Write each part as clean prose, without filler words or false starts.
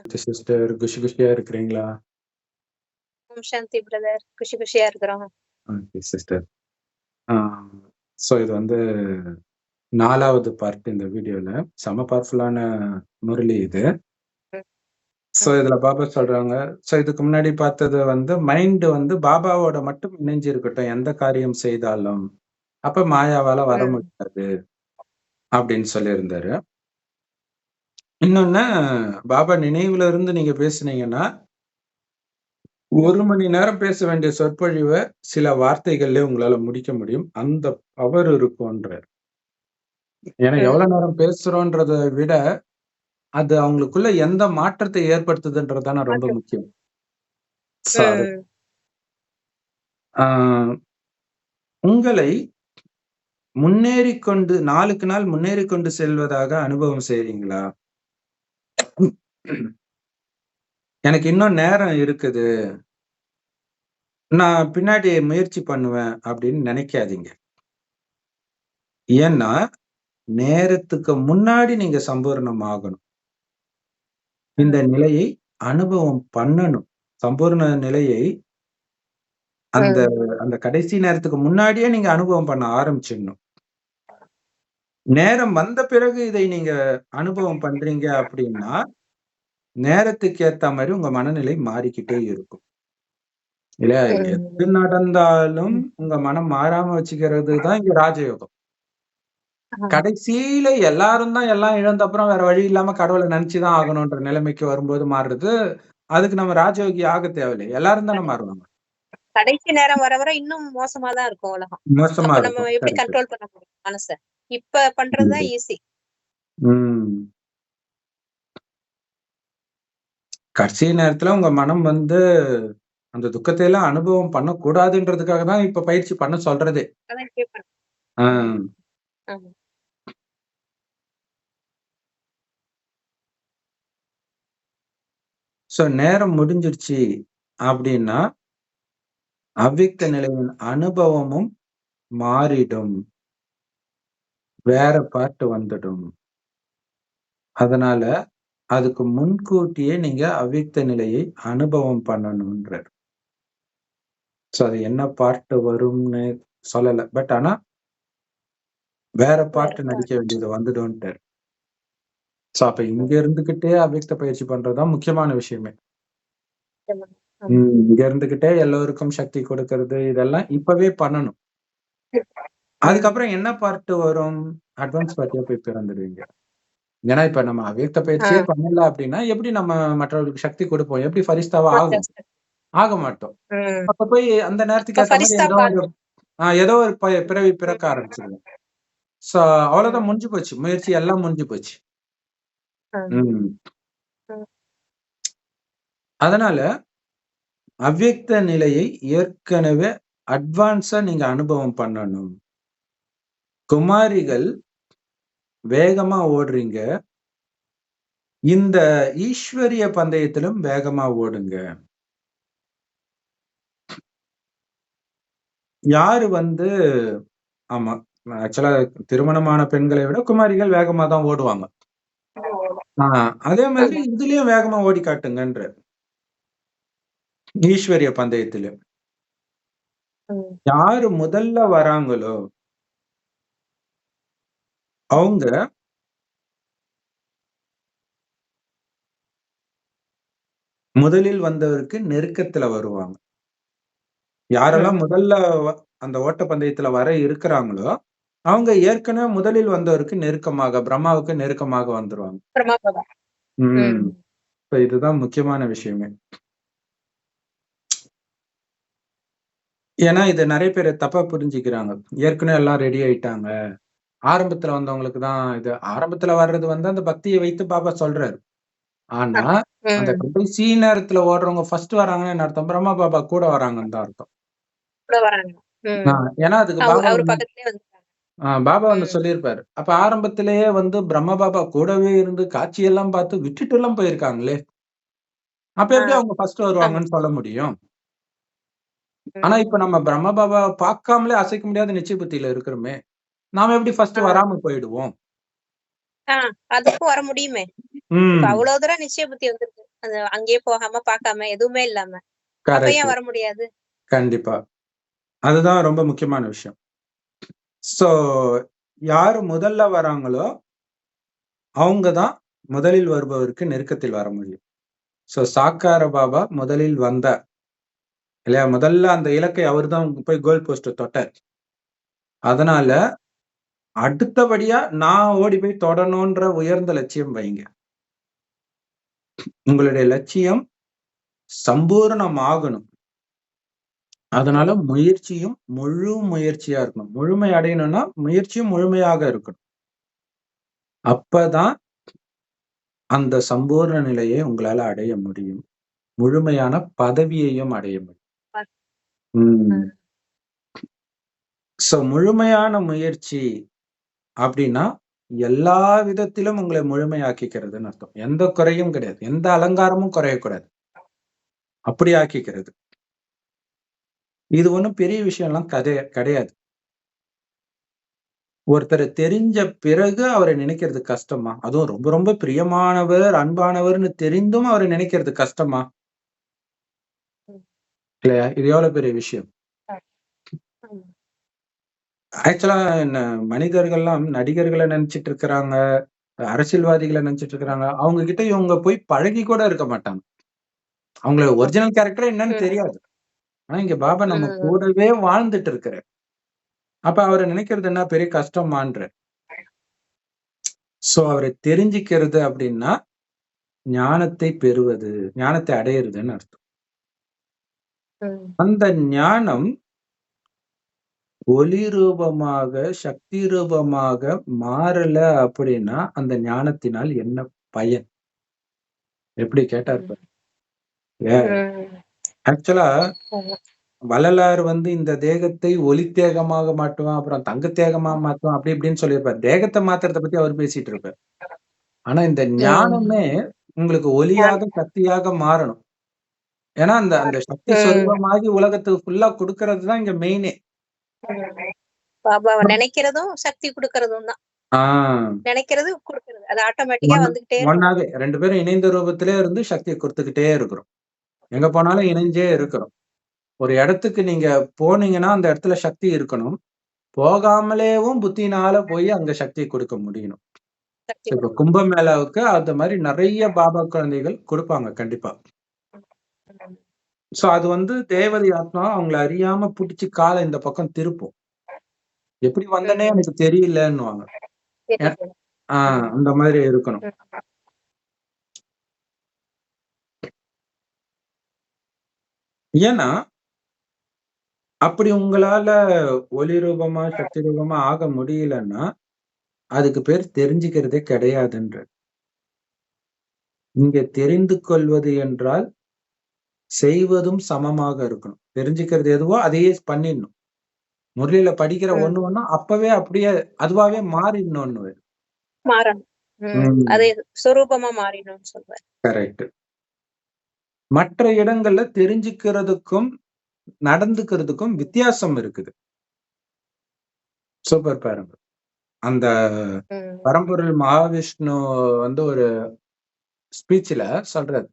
Sister குஷி குஷியா இருக்கிறீங்களா? ஓம் சாந்தி brother. குஷி குஷியா இருக்கிறோம். Okay sister. ஆ ஸோ இது வந்து 4வது பார்ட் இந்த வீடியோல. செம பவர்ஃபுல்லான முரளி இது. ம். ஸோ இதுல பாபா சொல்றாங்க, ஸோ இதுக்கு முன்னாடி பார்த்தது வந்து மைண்ட் வந்து பாபாவோட மட்டும் இணைஞ்சு இருக்கட்டும், எந்த காரியம் செய்தாலும். அப்ப மாயாவால வர ம். முடியாது அப்படின்னு சொல்லியிருந்தாரு. இன்னொன்னு பாபா நினைவுல இருந்து நீங்க பேசுனீங்கன்னா, 1 மணி நேரம் பேச வேண்டிய சொற்பொழிவ சில வார்த்தைகள்லயே உங்களால முடிக்க முடியும். அந்த பவர் இருக்கும்ன்றாரு. ஏன்னா எவ்வளவு நேரம் பேசுறோன்றத விட, அது அவங்களுக்குள்ள எந்த மாற்றத்தை ஏற்படுத்துதுன்றது தானே ரொம்ப மாற்றம். முக்கியம். ஸோ அது ம். ஆ உங்களை நாளுக்கு நாள் முன்னேறிக் கொண்டு செல்வதாக அனுபவம் செய்றீங்களா? எனக்கு இன்னும் நேரம் இருக்குது. நான் பின்னாடி முயற்சி பண்ணுவேன் அப்படின்னு நினைக்காதீங்க. ஏன்னா, நேரத்துக்கு முன்னாடி நீங்க சம்பூர்ணம் ஆகணும். இந்த நிலையை அனுபவம் பண்ணணும். சம்பூர்ண நிலையை அந்த ம். அந்த கடைசி நேரத்துக்கு முன்னாடியே நீங்க அனுபவம் பண்ண ஆரம்பிச்சிடணும். நேரம் வந்த பிறகு இதை நீங்க அனுபவம் பண்றீங்க அப்படின்னா, நேரத்துக்கு ஏத்த மாரி உங்க மனநிலை மாறிக்கிட்டே இருக்கும். இல்லையா? எது ம். நடந்தாலும் உங்க மனம் மாறாம வச்சுக்கிறது தான் இங்க ராஜயோகம். கடைசியில எல்லாரும் தான் எல்லாம் இழந்த அப்புறம் வேற வழி இல்லாம கடவுள நினைச்சு தான் ஆகணுன்ற நிலைமைக்கு வரும்போது மாறுறது. அதுக்கு நம்ம ராஜயோகி ஆக தேவையில்ல. எல்லாரும் தானே மாறுவாங்க. கடைசி நேரம் வர வர இன்னும் மோசமா தான் இருக்கும் உலகம். மோசமா அப்ப நம்ம இருக்கும். எப்படி கரெக்ட். கண்ட்ரோல் பண்ண முடியும் மனச? இப்ப பண்றதுதான் ஈஸி. ம். கடைசி நேரத்துல உங்க மனம் வந்து அந்த துக்கத்தை எல்லாம் அனுபவம் பண்ணக்கூடாதுன்றதுக்காக தான் இப்ப பயிற்சி பண்ண சொல்றதே. அதான் கேட்பேன். ஆ. ஆமா. ஸோ நேரம் முடிஞ்சிருச்சு அப்படின்னா, அவ்வியக்த நிலையின் அனுபவமும் மாறிடும். வேற பார்ட் வந்துடும். அதனால அதுக்கு முன்கூட்டியே நீங்க அவ்வியக்த நிலையை அனுபவம் பண்ணணும்ன்றார். ஸோ அது என்ன பார்ட் வரும்னு சொல்லல. பட் ஆனா வேற பார்ட் நடிக்க வேண்டியது வந்துடும்ன்றார். ஸோ அப்ப இங்க இருந்துகிட்டே அவ்வியக்த பயிற்சி பண்றதுதான் முக்கியமான விஷயமே. இங்க இருந்துகிட்டே எல்லோருக்கும் சக்தி கொடுக்கிறது இதெல்லாம் இப்பவே பண்ணணும். அதுக்கப்புறம் என்ன பார்ட் வரும்? அட்வான்ஸ் பார்ட்டியா போய் பிறந்துடுவீங்க. ஏன்னா இப்ப நம்ம அவ்வியக்த பயிற்சியே பண்ணல அப்படின்னா, எப்படி நம்ம மற்றவர்களுக்கு சக்தி கொடுப்போம்? எப்படி ஃபரிஸ்தாவா ஆகும்? ஆக மாட்டோம். அப்ப போய் அந்த நேரத்துக்கு ஏத்த மாதிரி ஏதோ ஒரு பிறவி பிறக்க ஆரம்பிச்சிருவோம். சோ அவ்வளவுதான் முடிஞ்சு போச்சு. முயற்சி எல்லாம் முடிஞ்சு போச்சு. அதனால அவ்வியக்த நிலையை ஏற்கனவே அட்வான்ஸா நீங்க அனுபவம் பண்ணணும். குமாரிகள் வேகமா ஓடுறீங்க. இந்த ஈஸ்வரிய பந்தயத்திலும் வேகமா ஓடுங்க. யாரு வந்து ஆமா. ஆக்சுவலா திருமணமான பெண்களை விட குமாரிகள் வேகமா தான் ஓடுவாங்க. அதே மாதிரி இதுலயும் வேகமா ஓடி காட்டுங்கன்ற. ஈஸ்வரிய பந்தயத்திலும். யாரு முதல்ல வராங்களோ அவங்க முதலில் வந்தவருக்கு நெருக்கத்துல வருவாங்க. யாரெல்லாம் முதல்ல அந்த ஓட்டப்பந்தயத்துல வர இருக்கிறாங்களோ, அவங்க ஏற்கனவே முதலில் வந்தவருக்கு நெருக்கமாக, பிரம்மாவுக்கு நெருக்கமாக வந்துருவாங்க. இப்ப இதுதான் முக்கியமான விஷயமே. ஏன்னா இத நெறைய பேர் தப்பா புரிஞ்சுக்கிறாங்க. ஏற்கனவே எல்லாம் ரெடி ஆயிட்டாங்க. ஆரம்பத்துல வந்தவங்களுக்கு தான் இது. ஆரம்பத்துல வர்றது வந்து அந்த பக்திய வைத்து பாபா சொல்றாரு. ஆனா அந்த கடைசி நேரத்துல ஓடுறவங்க ஃபர்ஸ்ட் வராங்கன்னு என்ன அர்த்தம்? பிரம்மா பாபா கூட வராங்கன்னு தான் அர்த்தம். ஏன்னா அதுக்கு பாபா வந்து சொல்லியிருப்பாரு. அப்ப ஆரம்பத்திலேயே வந்து பிரம்ம பாபா கூடவே இருந்து காட்சியெல்லாம் பார்த்து விட்டுட்டு எல்லாம் போயிருக்காங்களே. அப்ப எப்படி அவங்க ஃபர்ஸ்ட் வருவாங்கன்னு சொல்ல முடியும்? ஆனா இப்ப நம்ம பிரம்ம பாபா பார்க்காமலே அசைக்க முடியாத நிச்சய புத்தியில இருக்கிறோமே. நாம எப்படி ஃபர்ஸ்ட் வராம போயிடுவோம்? அதுக்கும் வர முடியுமே. அவ்வளவு தூரம் நிச்சய புத்தி வந்திருக்கு. அது அங்கேயே போகாம, பார்க்காம, எதுவுமே இல்லாம. அப்ப கரெக்ட். ஏன் வர முடியாது? கண்டிப்பா. அதுதான் ரொம்ப முக்கியமான விஷயம். சோ யாரு முதல்ல வராங்களோ, அவங்க தான் முதலில் வருபவருக்கு நெருக்கத்தில் வர முடியும். சோ சாக்கார பாபா முதலில் வந்தார். இல்லையா? முதல்ல அந்த இலக்கை அவர்தான் போய் கோல் போஸ்ட் தொட்டார். அதனால அடுத்தபடியா நான் ஓடி போய் தொடணுன்ற உயர்ந்த லட்சியம் வைங்க. உங்களுடைய லட்சியம் சம்பூரணமாகணும். அதனால முயற்சியும் முழு முயற்சியா இருக்கணும். முழுமை அடையணும்னா முயற்சியும் முழுமையாக இருக்கணும். அப்பதான் அந்த சம்பூர்ண நிலையை உங்களால அடைய முடியும். முழுமையான பதவியையும் அடைய முடியும். ம். சோ முழுமையான முயற்சி அப்படின்னா, எல்லா விதத்திலும் உங்களை முழுமையாக்கிக்கிறதுன்னு அர்த்தம். எந்த குறையும் கிடையாது. எந்த அலங்காரமும் குறையக்கூடாது. அப்படி ஆக்கிக்கிறது. இது ஒண்ணும் பெரிய விஷயம்லாம் கிடையாது. ஒருத்தர தெரிஞ்ச பிறகு அவரை நினைக்கிறது கஷ்டமா? அதுவும் ரொம்ப ரொம்ப பிரியமானவர், அன்பானவர்ன்னு தெரிந்தும் அவரை நினைக்கிறது கஷ்டமா? இல்லையா? இது எவ்வளவு பெரிய விஷயம். ஆக்சுவலா மனிதர்கள்லாம் நடிகர்கள நினைச்சிட்டு இருக்கிறாங்க, அரசியல்வாதிகள நினைச்சிட்டு இருக்கிறாங்க. அவங்க கிட்ட இவங்க போய் பழகி கூட இருக்க மாட்டாங்க. அவங்களோட ஒரிஜினல் கேரக்டர் என்னன்னு தெரியாது. ஆனா இங்க பாபா நம்ம கூடவே வாழ்ந்துட்டு இருக்கிறார். அப்ப அவரை நினைக்கிறது என்ன பெரிய கஷ்டமான்ற. சோ அவரை தெரிஞ்சுக்கிறது அப்படின்னா ஞானத்தை பெறுவது, ஞானத்தை அடையிறதுன்னு அர்த்தம். அந்த ஞானம் ஒளி ரூபமாக, சக்தி ரூபமாக மாறல அப்படின்னா, அந்த ஞானத்தினால் என்ன பயன்? எப்படி கேட்டார் பாரு. ஆக்சுவலா வள்ளலார் இந்த தேகத்தை ஒளி தேகமாக மாட்டுவான், அப்புறம் தங்க தேகமா மாத்துவான், அப்படி இப்படின்னு சொல்லியிருப்பார். தேகத்தை மாத்துறத பத்தி அவர் பேசிட்டு இருப்பார். ஆனா இந்த ஞானமே உங்களுக்கு ஒளியாக, சக்தியாக மாறணும். ஏன்னா அந்த அந்த சக்தி சொரூபமாகி உலகத்துக்கு ஃபுல்லா குடுக்கறதுதான் இங்க மெயினே. பாபாவ நினைக்கிறதும் சக்தி குடுக்கறதும் தான். நினைக்கிறது குடுக்கறது. அது ஆட்டோமேட்டிக்கா வந்துகிட்டே இருக்கும். ஒண்ணாவே 2 பேரும் இணைந்த ரூபத்திலே இருந்து சக்தியை கொடுத்துக்கிட்டே இருக்கிறோம். எங்க போனாலும் இணைஞ்சே இருக்கிறோம். ஒரு இடத்துக்கு நீங்க போனீங்கன்னா அந்த இடத்துல சக்தி இருக்கணும். போகாமலேவும் புத்தினால போய் அங்க சக்தியை கொடுக்க முடியணும். இப்ப கும்பமேளாவுக்கு அந்த மாதிரி நிறைய பாபா குழந்தைகள் கொடுப்பாங்க கண்டிப்பா. சோ அது தேவதை ஆத்மா அவங்கள அறியாம புடிச்சு காலை இந்த பக்கம் திருப்பும். எப்படி வந்தனே எனக்கு தெரியலன்னுவாங்க. அந்த மாதிரி இருக்கணும். ஏன்னா அப்படி உங்களால ஒளி ரூபமா, சக்தி ரூபமா ஆக முடியலன்னா, அதுக்கு பேர் தெரிஞ்சுக்கிறதே கிடையாதுன்ற. இங்க தெரிந்து கொள்வது என்றால் செய்வதும் சமமாக இருக்கணும். தெரிஞ்சுக்கிறது எதுவோ அதையே பண்ணிடணும். முரளியில படிக்கிற ஒண்ணு அப்பவே அப்படியே அதுவாவே மாறிடணும்னு. மாறணும். அதே சொரூபமா மாறிடணும்னு சொல்றாரு. கரெக்ட். மற்ற இடங்கள்ல தெரிஞ்சுக்கிறதுக்கும் நடந்துக்கிறதுக்கும் வித்தியாசம் இருக்குது. சூப்பர் பாருங்க. அந்த பரம்பொருள் மகாவிஷ்ணு ஒரு ஸ்பீச்ல சொல்றாரு.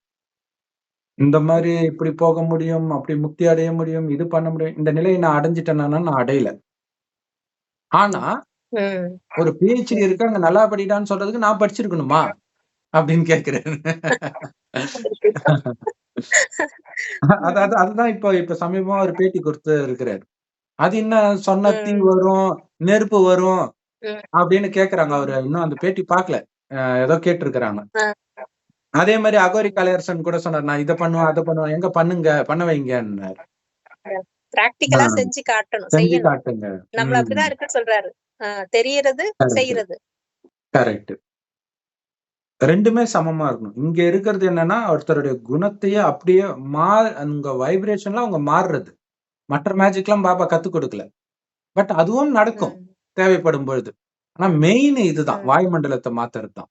இந்த மாதிரி இப்படி போக முடியும், அப்படி முக்தி அடைய முடியும், இது பண்ண முடியும். இந்த நிலையை நான் அடைஞ்சிட்டேன்னா நான் அடையல. ஆனா ஒரு PhD இருக்கு அங்க நல்லா படிடான்னு சொல்றதுக்கு நான் படிச்சிருக்கணுமா அப்படின்னு கேக்குறேன். அதுதான் இப்ப சமீபமா ஒரு பேட்டி கொடுத்து இருக்கிறாரு. அது என்ன சொன்ன தீ வரும், நெருப்பு வரும் அப்படின்னு கேக்குறாங்க. அவரு இன்னும் அந்த பேட்டி பாக்கல. ஏதோ கேட்டிருக்கிறாங்க. அதே மாதிரி அகோரி கலையரசன் கூட சொன்னார், நான் இதை பண்ணுவேன் அதை பண்ணுவேன். எங்க பண்ணுங்க, பண்ண வைங்கன்னாரு. பிராக்டிகலா செஞ்சு காட்டணும், செஞ்சு காட்டுங்க. நம்மள அப்படிதான் இருக்க சொல்றாரு. தெரியறது, செய்யறது. கரெக்ட். ரெண்டுமே சமமா இருக்கணும். இங்க இருக்கிறது என்னன்னா ஒருத்தருடைய குணத்தையே அப்படியே உங்க வைப்ரேஷன்ல அவங்க மாறுறது. மற்ற மேஜிக் எல்லாம் பாபா கத்து கொடுக்கல. பட் அதுவும் நடக்கும் தேவைப்படும் பொழுது. ஆனா மெயின் இதுதான், வாயுமண்டலத்தை மாத்துறது தான்.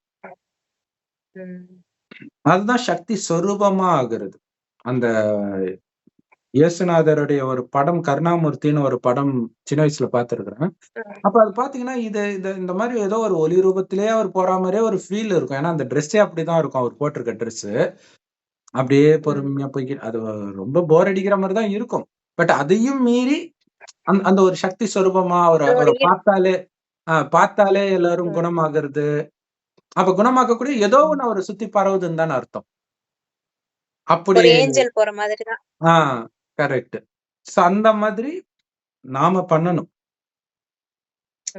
அதுதான் சக்தி சொரூபமா ஆகிறது. அந்த இயேசுநாதருடைய ஒரு படம், கருணாமூர்த்தின்னு ஒரு படம் சின்ன வயசுல பார்த்திருக்கிறேன். அப்ப அது பாத்தீங்கன்னா இந்த மாதிரி ஏதோ ஒரு ஒளி ரூபத்திலேயே அவர் போற மாதிரியே ஒரு ஃபீல் இருக்கும். ஏன்னா அந்த ட்ரெஸ்ஸே அப்படிதான் இருக்கும் அவர் போட்டிருக்க ட்ரெஸ். அப்படியே ம். பொறுமையா அது ரொம்ப போர் அடிக்கிற மாதிரி தான் இருக்கும். பட் அதையும் மீறி அந்த ஒரு சக்தி சொரூபமா அவரை அதோட அவரை பார்த்தாலே எல்லாரும் ம். குணமாகிறது. அப்ப குணமாக்கக்கூடிய ஏதோ ஒண்ணு அவரை சுத்தி பரவுதுன்னு தானே அர்த்தம். அப்படி ஒரு ஏஞ்சல் போற மாதிரி தான். கரெக்ட். சோ அந்த மாதிரி நாம பண்ணணும்.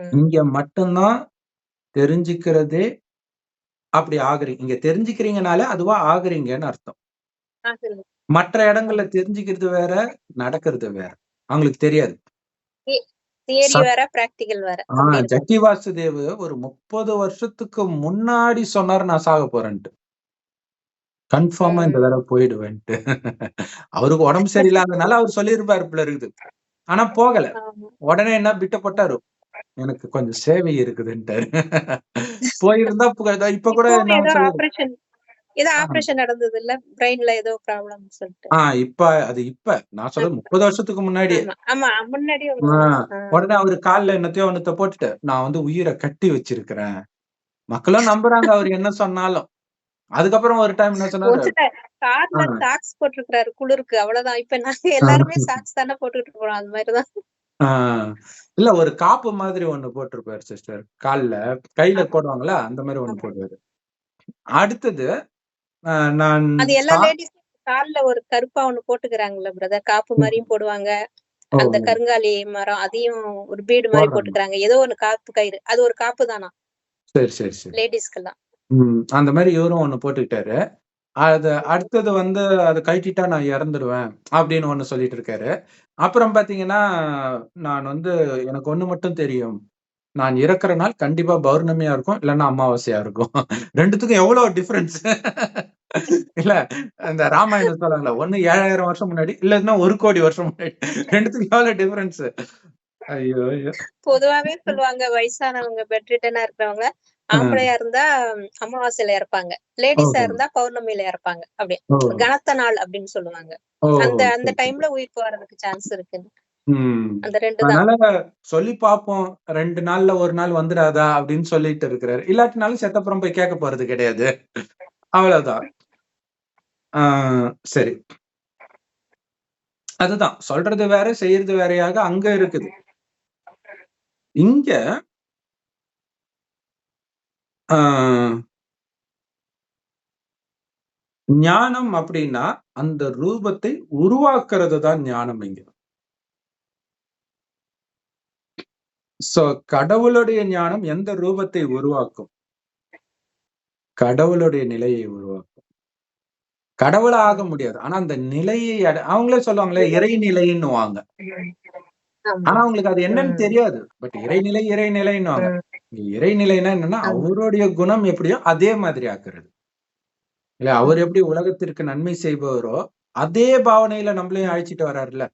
ம். இங்க மட்டும்தான் தெரிஞ்சுக்கிறதே அப்படி ஆகுறீங்க. இங்க தெரிஞ்சுக்கிறீங்கனாலே அதுவா ஆகுறீங்கன்னு அர்த்தம். ஆகுது. மற்ற இடங்கள்ல தெரிஞ்சுக்கிறது வேற, நடக்கிறது வேற. அவங்களுக்கு தெரியாது. தியரி வேற, பிராக்டிகல் வேற. அப்படி இருக்கும். ஜக்கி வாசுதேவ் ஒரு 30 வருஷத்துக்கு முன்னாடி சொன்னாரு நான் சாக போறேன்ட்டு. கன்ஃபார்மா இந்த தடவை போயிடுவேன்ட்டு. அவருக்கு உடம்பு சரியில்லாதனால அவர் சொல்லியிருப்பாரு போல இருக்குது. ஆனா போகல. ஆமா. உடனே என்ன பிட்ட போட்டாரு. எனக்கு கொஞ்சம் சேவை இருக்குதுன்ட்டாரு. போயிருந்தா இப்ப கூட இப்பவும் நான் ஏதோ சொல்லி ஆபரேஷன் நடந்தது இல்ல, பிரெயின்ல ஏதோ ப்ராப்ளம் சொல்லிட்டு. இப்ப நான் சொல்றது 30 வருஷத்துக்கு முன்னாடியே. ஆமா முன்னாடி உடனே அவரு கால்ல என்னத்தையோ ஒண்ணத்த போட்டுட்டு நான் வந்து உயிரை கட்டி வச்சிருக்கிறேன். மக்களும் நம்புறாங்க அவர் என்ன சொன்னாலும். அதுக்கப்புறம் ஒரு டைம் என்ன சொன்னாரு. கார்ல சாக்ஸ் போட்டிருக்காரு குளிருக்கு, அவ்வளவுதான். இப்ப நாங்க எல்லாருமே சாக்ஸ் தானே போட்டுட்டு இருக்கோம். அது மாதிரிதான். இல்ல ஒரு காப்பு மாதிரி ஒண்ணு போட்டிருப்பாரு சிஸ்டர். கையில போடுவாங்கல்ல அந்த மாதிரி ஒண்ணு போடுவாரு. அடுத்தது நான் அது எல்லா லேடிஸ் கால்ல ஒரு கருப்பா ஒண்ணு போட்டுக்கிறாங்கல்ல பிரதர், காப்பு மாதிரியும் போடுவாங்க. அந்த கருங்காலி மரம் அதையும் ஒரு பீடு மாதிரி போட்டுக்கிறாங்க. ஏதோ ஒரு காப்பு கயிறு, அது ஒரு காப்பு தானா? சரி சரி சரி. லேடிஸ்க்கெல்லாம் அந்த மாதிரி இவரும் ஒண்ணு போட்டுக்கிட்டாரு. அடுத்தது வந்து அத கழட்டிட்டா நான் இறந்துடுவேன் அப்படின்னு ஒண்ணு சொல்லிட்டு இருக்காரு. அப்புறம் பாத்தீங்கன்னா நான் வந்து எனக்கு ஒண்ணு மட்டும் தெரியும். நான் இறக்குற நாள் கண்டிப்பா பௌர்ணமியா இருக்கும், இல்லன்னா அமாவாசையா இருக்கும். 2த்துக்கும் எவ்வளவு டிஃபரன்ஸ். இல்ல இந்த ராமாயணம் சொல்லுவாங்கல்ல, ஒண்ணு 7000 வருஷம் முன்னாடி, இல்லன்னா 1,00,00,000 வருஷம் முன்னாடி. 2த்துக்கும் எவ்வளவு டிஃபரன்ஸ். ஐயோ ஐயோ. பொதுவாவே சொல்லுவாங்க, வயசானவங்க பெட் ரிட்டனா இருக்கிறவங்க ஆம்பளையா இருந்தா அமாவாசையில இறப்பாங்க, லேடிஸா இருந்தா பௌர்ணமியில இறப்பாங்க. அப்படியே கனத்த நாள் அப்படின்னு சொல்லுவாங்க. அந்த டைம்ல உயிர் போறதுக்கு சான்ஸ் இருக்கு. அந்த 2 தான். அதனால சொல்லி பாப்போம். 2 நாள்ல 1 நாள் வந்துடாதா அப்படின்னு சொல்லிட்டு இருக்கிறாரு. இல்லாட்டினாலும் செத்தப்புறம் போய் கேட்க போறது கிடையாது. அவ்வளவுதான். சரி. அதுதான் சொல்றது வேற, செய்யறது வேறையாக அங்க இருக்குது. இங்க ஞானம் அப்படின்னா அந்த ரூபத்தை உருவாக்குறது தான் ஞானம் இங்க. சோ கடவுளுடைய ஞானம் எந்த ரூபத்தை உருவாக்கும்? கடவுளுடைய நிலையை உருவாக்கும். கடவுளா ஆக முடியாது. ஆனா அந்த நிலையை அவங்களே சொல்லுவாங்களே இறைநிலைன்னுவாங்க. ஆனா அவங்களுக்கு அது என்னன்னு தெரியாது. பட் இறைநிலைன்னுவாங்க. இறைநிலைன்னா என்னன்னா அவருடைய குணம் எப்படியோ அதே மாதிரி ஆக்குறது. இல்ல அவர் எப்படி உலகத்திற்கு நன்மை செய்பவரோ அதே பாவனையில நம்மளையும் அழைச்சிட்டு வர்றாருல்ல.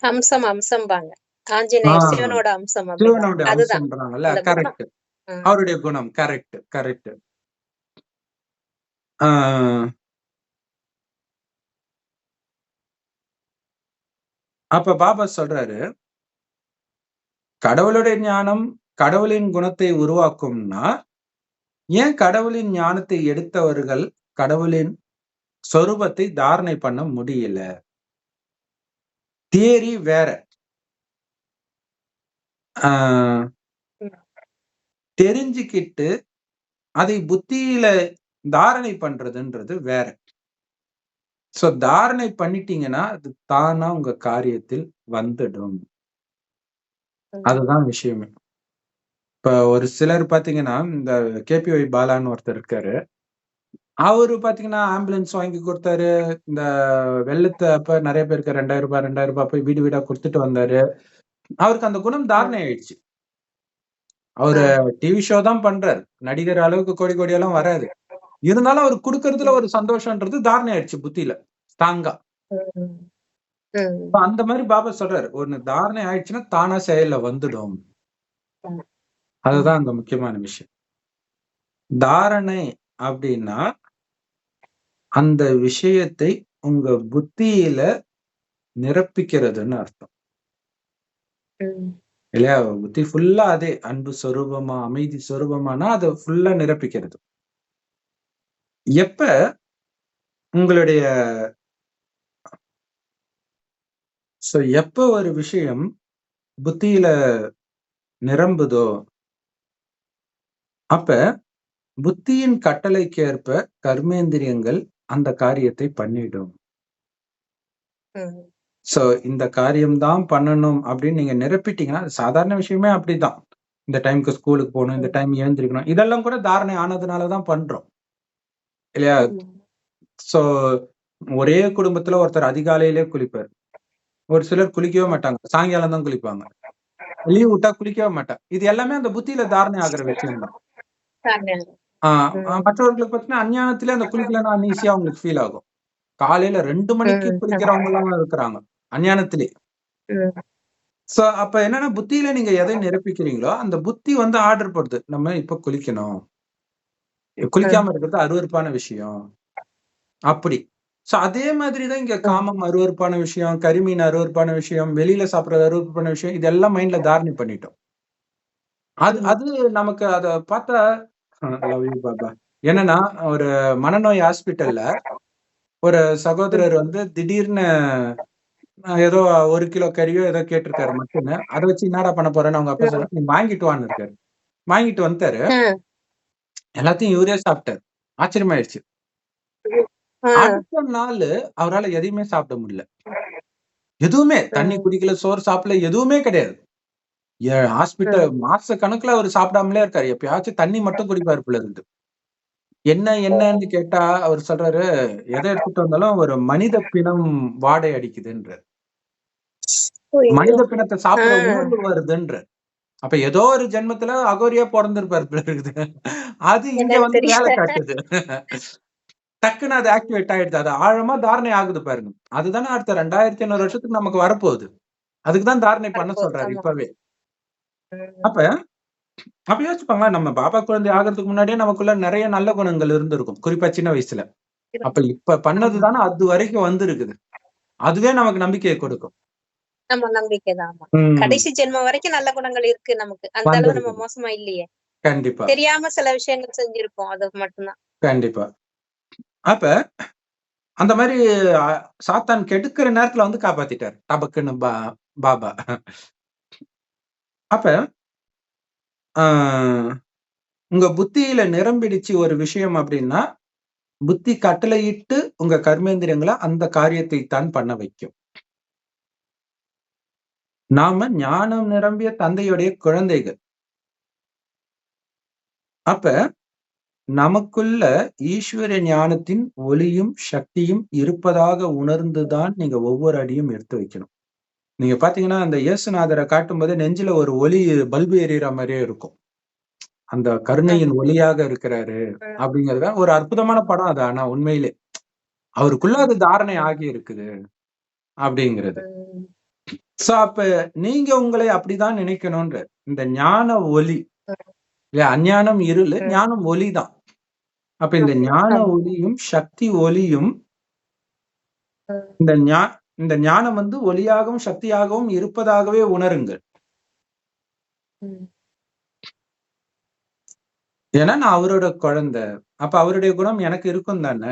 அம்சம் அம்சம்பாங்க. ஆஞ்சநேயர் சிவனோட அம்சம். சிவனோட அம்சம்ன்றாங்கல்ல. கரெக்ட். அவருடைய குணம். Correct correct. அப்ப பாபா சொல்றாரு, கடவுளுடைய ஞானம் கடவுளின் குணத்தை உருவாக்கும்னா, ஏன் கடவுளின் ஞானத்தை எடுத்தவர்கள் கடவுளின் சொரூபத்தை தாரணை பண்ண முடியல? தியரி வேற. தெரிஞ்சுக்கிட்டு அதை புத்தியில தாரணை பண்றதுன்றது வேற. சோ தாரணை பண்ணிட்டீங்கன்னா அது தானா உங்க காரியத்தில் வந்துடும். அதுதான் விஷயமே. இப்ப ஒரு சிலர் பாத்தீங்கன்னா இந்த KPY பாலான்னு ஒருத்தர் இருக்காரு. அவரு பாத்தீங்கன்னா ஆம்புலன்ஸ் வாங்கி கொடுத்தாரு. இந்த வெள்ளத்தை அப்ப நிறைய பேருக்கு ₹2000 போய் வீடு வீடா கொடுத்துட்டு வந்தாரு. அவருக்கு அந்த குணம் தாரணை ஆயிடுச்சு. அவரு டிவி ஷோ தான் பண்றாரு. நடிகர் அளவுக்கு கோடி கோடியெல்லாம் வராது. இருந்தாலும் அவர் குடுக்கறதுல ஒரு சந்தோஷம்ன்றது தாரணை ஆயிடுச்சு புத்தியில ஸ்ட்ராங்கா. அந்த மாதிரி பாபா சொல்றாரு, ஒண்ணு தாரணை ஆயிடுச்சுன்னா தானா செயல்ல வந்துடும். அதுதான் அந்த முக்கியமான விஷயம். தாரணை அப்படின்னா அந்த விஷயத்தை உங்க புத்தியில நிரப்பிக்கிறதுன்னு அர்த்தம். இல்லையா? புத்தி ஃபுல்லா அதே அன்பு சொரூபமா, அமைதி சொரூபமானா அத ஃபுல்லா நிரப்பிக்கிறது. எப்ப உங்களுடைய எப்ப ஒரு விஷயம் புத்தியில நிரம்புதோ, அப்ப புத்தியின் கட்டளைக்கேற்ப கர்மேந்திரியங்கள் அந்த காரியத்தை பண்ணிடும். இந்த காரியம் தான் பண்ணணும் அப்படின்னு நீங்க நிரப்பிட்டீங்கன்னா, சாதாரண விஷயமே அப்படிதான். இந்த டைம்க்கு ஸ்கூலுக்கு போகணும், இந்த டைம் எழுந்திரிக்கணும். இதெல்லாம் கூட தாரணை ஆனதுனால தான் பண்றோம். இல்லையா? சோ ஒரே குடும்பத்துல ஒருத்தர் அதிகாலையிலே குளிப்பார். ஒரு சிலர் குளிக்கவே மாட்டாங்க. சாயங்காலம் தான் குளிப்பாங்க. லீவ் விட்டா குளிக்கவே மாட்டாங்க. இது எல்லாமே அந்த புத்தியில தாரணை ஆகுற விஷயம் தான். மற்றவர்களுக்கு பார்த்தீங்கன்னா, அஞ்ஞானத்திலே அந்த குளிக்கலன்னா அன்ஈசியா அவங்களுக்கு ஃபீல் ஆகும். காலையில 2 மணிக்கு குளிக்கிறவங்க எல்லாம் இருக்கிறாங்க. அஞ்ஞானத்திலே. அப்ப என்னன்னா புத்தியில நீங்க எதை நிரப்பிக்கிறீங்களோ, அந்த புத்தி வந்து ஆர்டர் போடுது. நம்ம இப்ப குளிக்கணும். குளிக்காம இருக்கிறது அருவருப்பான விஷயம். அப்படி. அதே மாதிரி தான் இங்க காமம் அருவருப்பான விஷயம், கரிமீன் அருவருப்பான விஷயம், வெளியில சாப்பிடுறது அருவருப்பான விஷயம். இதெல்லாம் மைண்ட்ல தாரணை பண்ணிட்டோம். அது நமக்கு அத பார்த்தா லவ் யூ பாபா. என்னன்னா, ஒரு மனநோய் ஹாஸ்பிட்டல்ல ஒரு சகோதரர் வந்து திடீர்னு ஏதோ 1 கிலோ கறியோ ஏதோ கேட்டிருக்காரு மட்டன்னு. அத வச்சு என்னடா பண்ண போறேன்னு அவங்க அப்பா சொல்றாரு, "நீ வாங்கிட்டு வான்னு இருக்காரு." வாங்கிட்டு வந்துட்டாரு. எல்லாத்தையும் இவரே சாப்பிட்டாரு. ஆச்சரியமாயிடுச்சு. அடுத்த நாளு அவரால எதையுமே சாப்பிட முடியல. எதுவுமே தண்ணி குடிக்கல, சோறு சாப்பிடல, எதுவுமே கிடையாது. ஹாஸ்பிட்டல் மாச கணக்குல அவரு சாப்பிடாமலே இருக்காரு. எப்பயாச்சும் தண்ணி மட்டும் குடிப்பாரு போல இருந்து. என்னன்னு கேட்டா அவர் சொல்றாரு, எத எடுத்துட்டு வந்தாலும் ஒரு மனித பிணம் வாடை அடிக்குதுன்றாரு. மனித பிணத்த சாப்பிடுற உணர்வு வருதுன்றாரு. அப்ப ஏதோ ஒரு ஜென்மத்துல அகோரியா பொறந்திருப்பாரு போல இருக்குது. அது இங்க வந்து வேலை காட்டுது. டக்குன்னு அது ஆக்டிவேட் ஆயிடுது. அது ஆழமா தாரணை ஆகுது பாருங்க. அதுதானே அடுத்த 2500 வருஷத்துக்கு நமக்கு வரப்போகுது. அதுக்கு தான் தாரணை பண்ண சொல்றாரு இப்பவே. அப்ப யோசிச்சுப்பாங்களேன், நம்ம பாபா குழந்தை ஆகறதுக்கு முன்னாடியே நமக்குள்ள நெறைய நல்ல குணங்கள் இருந்திருக்கும். குறிப்பா சின்ன வயசுல. அப்ப இப்ப பண்ணது தானே அது வரைக்கும் வந்திருக்குது. அதுவே நமக்கு நம்பிக்கையை கொடுக்கும். நம்ம நம்பிக்கைதான். கடைசி ஜென்மம் வரைக்கும் நல்ல குணங்கள் இருக்கு நமக்கு. அந்த அளவு நம்ம மோசமா இல்லையே. கண்டிப்பா. தெரியாம சில விஷயங்கள் செஞ்சிருப்போம். அது மட்டும்தான். கண்டிப்பா. அப்ப அந்த மாரி சாத்தான் கெடுக்கிற நேரத்துல வந்து காப்பாத்திட்டாரு. டபக்குன்னு பாபா. அப்ப உங்க புத்தியில நிரம்பிடுச்சு ஒரு விஷயம் அப்படின்னா, புத்தி கட்டளையிட்டு உங்க கர்மேந்திரியங்கள அந்த காரியத்தை தான் பண்ண வைக்கும். நாம ஞானம் நிரம்பிய தந்தையுடைய குழந்தைகள். அப்ப நமக்குள்ள ஈஸ்வர ஞானத்தின் ஒளியும் சக்தியும் இருப்பதாக உணர்ந்துதான் நீங்க ஒவ்வொரு அடியும் எடுத்து வைக்கணும். நீங்க பாத்தீங்கன்னா அந்த இயேசுநாதரை காட்டும்போது நெஞ்சில ஒரு ஒளி பல்பு எரியற மாதிரியே இருக்கும். அந்த கருணையின் ஒளியாக இருக்கிறாரு அப்படிங்கறது ஒரு அற்புதமான படம் அது. ஆனா உண்மையிலே அவருக்குள்ள அது தாரணை ஆகி இருக்குது அப்படிங்கிறது. அப்ப நீங்க உங்களை அப்படிதான் நினைக்கணும்ன்ற இந்த ஞான ஒளி அஞ்ஞானம் இருள், ஞானம் ஒளிதான். அப்ப இந்த ஞான ஒளியும் சக்தி ஒளியும் இந்த ஞானம் வந்து ஒளியாகவும் சக்தியாகவும் இருப்பதாகவே உணருங்கள். ஏன்னா நான் அவரோட குழந்தை. அப்ப அவருடைய குணம் எனக்கு இருக்கும் தானே.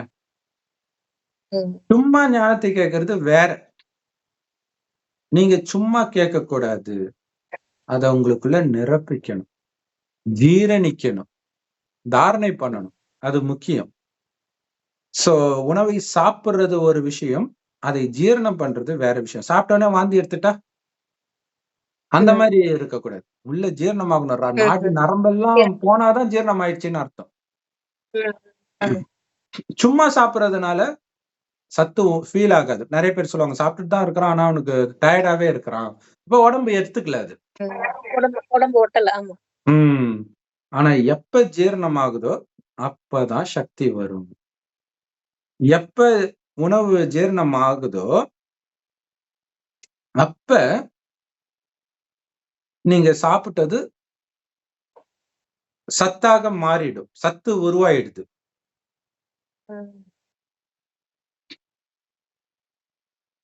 சும்மா ஞானத்தை கேட்கறது வேற. நீங்க சும்மா கேட்க கூடாது. அத உங்களுக்குள்ள நிரப்பிக்கணும், ஜீரணிக்கணும், தாரணை பண்ணணும். அது முக்கியம். உணவை சாப்பிடுறது ஒரு விஷயம், அதை ஜீரணம் பண்றது வேற விஷயம். சாப்பிட்டோன்னே வாந்தி எடுத்துட்டா அந்த மாதிரி இருக்கக்கூடாது. உள்ள ஜீரணமாகணும். நாடி நரம்பெல்லாம் போனாதான் ஜீரணம் ஆயிடுச்சுன்னு அர்த்தம். சும்மா சாப்பிடுறதுனால சத்து ஃபீல் ஆகாது. நிறைய பேர் சொல்லுவாங்க சாப்பிட்டுட்டு தான் இருக்கிறான், ஆனா அவனுக்கு டயர்டாவே இருக்கிறான். இப்ப உடம்பு எடுத்துக்கல அது. உடம்பு ஒட்டல. ஆமா. ஆனா எப்ப ஜீரணம் ஆகுதோ அப்பதான் சக்தி வரும். எப்ப உணவு ஜீரணம் ஆகுதோ அப்ப நீங்க சாப்பிட்டது சத்தாக மாறிடும். சத்து உருவாயிடுது.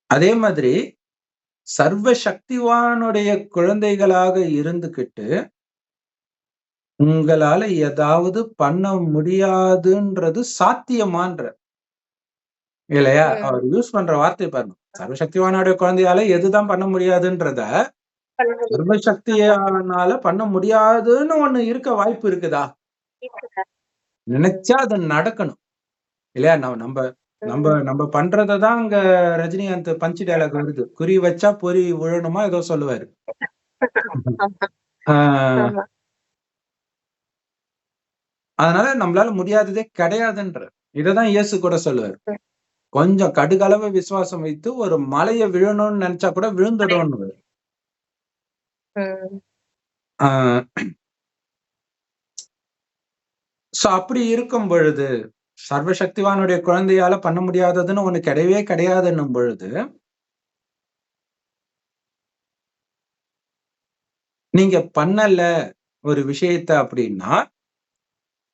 அதே மாதிரி சர்வ சக்திவானுடைய குழந்தைகளாக இருந்துகிட்டு உங்களால ஏதாவது பண்ண முடியாதுன்றது சாத்தியமான்ற இல்லையா? அவர் யூஸ் பண்ற வார்த்தை பாருங்க. சர்வசக்திவானுடைய குழந்தையால எதுதான் பண்ண முடியாதுன்றத சர்வசக்தியானால பண்ண முடியாதுன்னு ஒண்ணு இருக்க வாய்ப்பு இருக்குதா? நினைச்சா அது நடக்கணும் இல்லையா? நம்ம நம்ம நம்ம பண்றதான் அங்க ரஜினிகாந்த் பஞ்சு டயலாக் வருது. குறி வச்சா பொறி விழணுமா ஏதோ சொல்லுவாரு. அதனால நம்மளால முடியாததே கிடையாதுன்ற இததான் இயேசு கூட சொல்லுவாரு. கொஞ்சம் கடுகளவு விசுவாசம் வைத்து ஒரு மலையை விழணும்னு நினைச்சா கூட விழுந்துடும். சோ அப்படி இருக்கும் பொழுது சர்வசக்திவானுடைய குழந்தையால பண்ண முடியாததுன்னு ஒண்ணு கிடையவே கிடையாதுன்னும் பொழுது நீங்க பண்ணல ஒரு விஷயத்த அப்படின்னா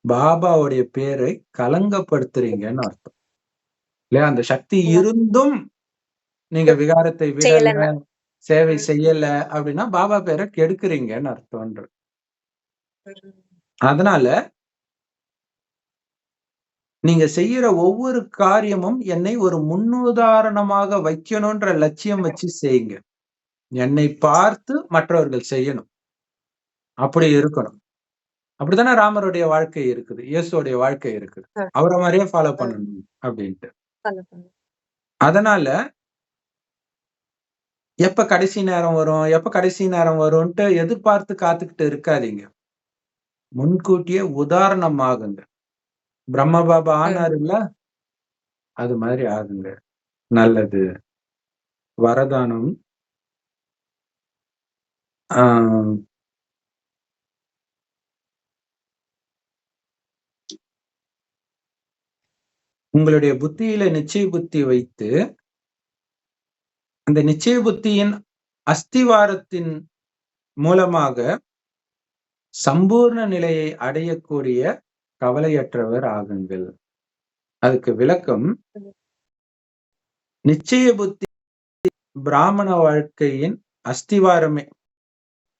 பாபாவுடைய பேரை களங்கப்படுத்துறீங்கன்னு அர்த்தம் இல்லையா? அந்த சக்தி இருந்தும் நீங்க விகாரத்தை விடல, சேவை செய்யல அப்படின்னா பாபா பேரை கெடுக்குறீங்கன்னு அர்த்தம்ன்ற. அதனால நீங்க செய்யற ஒவ்வொரு காரியமும் என்னை ஒரு முன்னுதாரணமாக வைக்கணும்ன்ற லட்சியம் வச்சு செய்யுங்க. என்னை பார்த்து மற்றவர்கள் செய்யணும். அப்படி இருக்கணும். அப்படித்தானே ராமருடைய வாழ்க்கை இருக்குது, இயேசுடைய வாழ்க்கை இருக்குது. அவரை மாதிரியே ஃபாலோ பண்ணணும் அப்படின்ட்டு. அதனால எப்ப கடைசி நேரம் வரும், எப்ப கடைசி நேரம் வரும்ன்ட்டு எதிர்பார்த்து காத்துக்கிட்டு இருக்காதீங்க. முன்கூட்டியே உதாரணமாகுங்க. பிரம்ம பாபா ஆனாரு இல்ல, அது மாதிரி ஆகுங்க. நல்லது. வரதானம் உங்களுடைய புத்தியில நிச்சய புத்தி வைத்து அந்த நிச்சய புத்தியின் அஸ்திவாரத்தின் மூலமாக சம்பூர்ண நிலையை அடையக்கூடிய கவலையற்றவர் ஆகுங்கள். அதுக்கு விளக்கம், நிச்சய புத்தி பிராமண வாழ்க்கையின் அஸ்திவாரமே.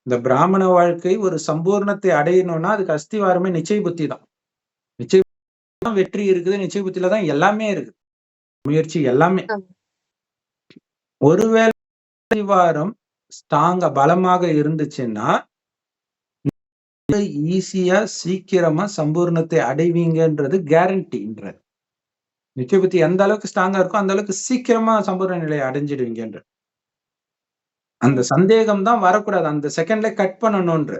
இந்த பிராமண வாழ்க்கை ஒரு சம்பூர்ணத்தை அடையணும்னா அதுக்கு அஸ்திவாரமே நிச்சய புத்தி தான். நிச்சய வெற்றி இருக்குது, நிச்சய புத்தியில தான் எல்லாமே இருக்கு, முயற்சி எல்லாமே. ஒருவேளை அஸ்திவாரம் ஸ்ட்ராங்கா பலமாக இருந்துச்சுன்னா ஈஸியா சீக்கிரமா சம்பூர்ணத்தை அடைவீங்கன்றது கேரண்டின்ற. நிச்சய புத்தி எந்த அளவுக்கு ஸ்ட்ராங்கா இருக்கோ அந்த அளவுக்கு சீக்கிரமா சம்பூர்ண நிலையை அடைஞ்சிடுவீங்கன்ற. அந்த சந்தேகம் தான் வரக்கூடாது, அந்த செகண்ட்ல கட் பண்ணணும்ன்ற.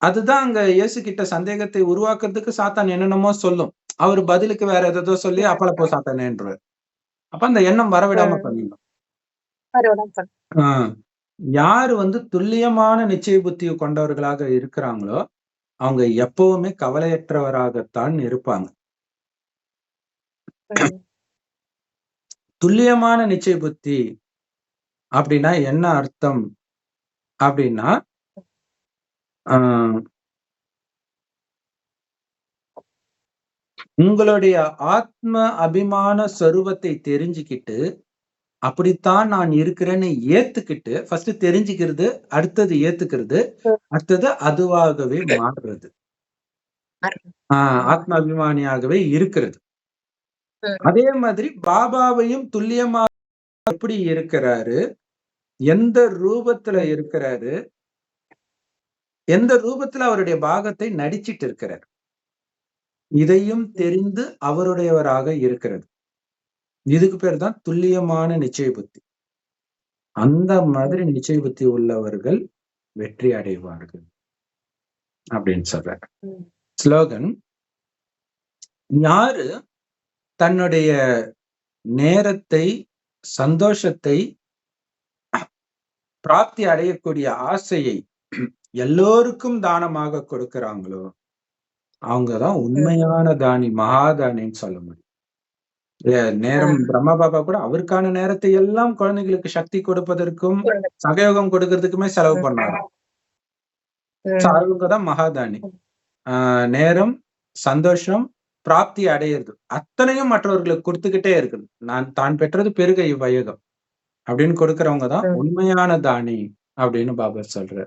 அதுதான் அங்க இயேசு கிட்ட சந்தேகத்தை உருவாக்குறதுக்கு சாத்தான் என்னென்னமோ சொல்லும். அவர் பதிலுக்கு வேற ஏதோ சொல்லி அப்பள போ சாத்தானேன்றார். அப்ப அந்த எண்ணம் வரவிடாம பண்ணிடணும். யாரு துல்லியமான நிச்சய புத்தி கொண்டவர்களாக இருக்கிறாங்களோ அவங்க எப்பவுமே கவலையற்றவராகத்தான் இருப்பாங்க. துல்லியமான நிச்சய புத்தி அப்படின்னா என்ன அர்த்தம் அப்படின்னா, உங்களுடைய ஆத்ம அபிமான சொரூபத்தை தெரிஞ்சுக்கிட்டு அப்படித்தான் நான் இருக்கிறேன்னு ஏத்துக்கிட்டு ஃபர்ஸ்ட் தெரிஞ்சுக்கிறது, அடுத்தது ஏத்துக்கிறது, அடுத்தது அதுவாகவே மாறுறது, ஆத்ம அபிமானியாகவே இருக்கிறது. அதே மாதிரி பாபாவையும் துல்லியமாக எப்படி இருக்கிறாரு, எந்த ரூபத்துல இருக்கிறாரு, எந்த ரூபத்துல அவருடைய பாகத்தை நடிச்சிட்டு இருக்கிறார், இதையும் தெரிந்து அவருடையவராக இருக்கிறது. இதுக்கு பேர் தான் துல்லியமான நிச்சய புத்தி. அந்த மாதிரி நிச்சய புத்தி உள்ளவர்கள் வெற்றி அடைவார்கள் அப்படின்னு சொல்ற ஸ்லோகன். யாரு தன்னுடைய நேரத்தை, சந்தோஷத்தை, பிராப்தி அடையக்கூடிய ஆசையை எல்லோருக்கும் தானமாக கொடுக்கிறாங்களோ அவங்கதான் உண்மையான தானி, மகாதானின்னு சொல்ல முடியும். நேரம் பிரம்ம பாபா கூட அவருக்கான நேரத்தை எல்லாம் குழந்தைகளுக்கு சக்தி கொடுப்பதற்கும் சகயோகம் கொடுக்கறதுக்குமே செலவு பண்ணாரு. அவங்கதான் மகாதானி. நேரம், சந்தோஷம், பிராப்தி அடையிறது அத்தனையும் மற்றவர்களுக்கு கொடுத்துக்கிட்டே இருக்குது. நான் தான் பெற்றது பெருக இவ்வையகம். அப்படின்னு கொடுக்கறவங்க தான் உண்மையான தானி அப்படின்னு பாபர் சொல்றாரு.